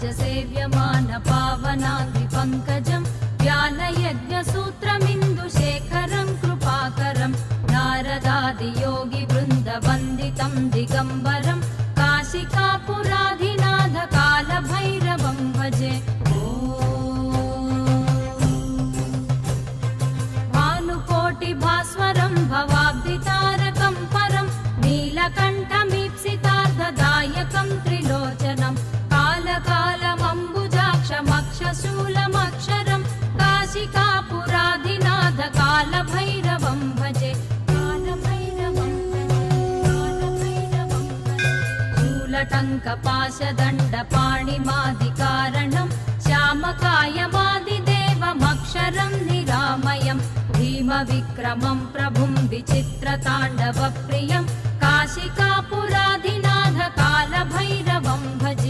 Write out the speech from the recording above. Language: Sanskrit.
सेव्यमान पावनाङ्घ्रिपङ्कजं ज्ञानयज्ञसूत्रमिन्दुशेखरं कृपाकरं नारदादियोगिवृन्दवन्दितं दिगम्बरं काशिकापुराधिनाथ कालभैरवं भजे। भानुकोटिभास्वरं भवाब्धितारकं परं नीलकण्ठमीप्सितार्थदायकं त्रिलोचनं कालकालमम्बुजाक्षमक्षशूलमक्षरं काशिकापुराधिनाथ कालभैरवं भजे। शूलटङ्कपाशदण्डपाणिमादिकारणं श्यामकायमादिदेवमक्षरं निरामयं भीमविक्रमं प्रभुं विचित्रताण्डवप्रियं काशिकापुराधिनाथ कालभैरवं भजे।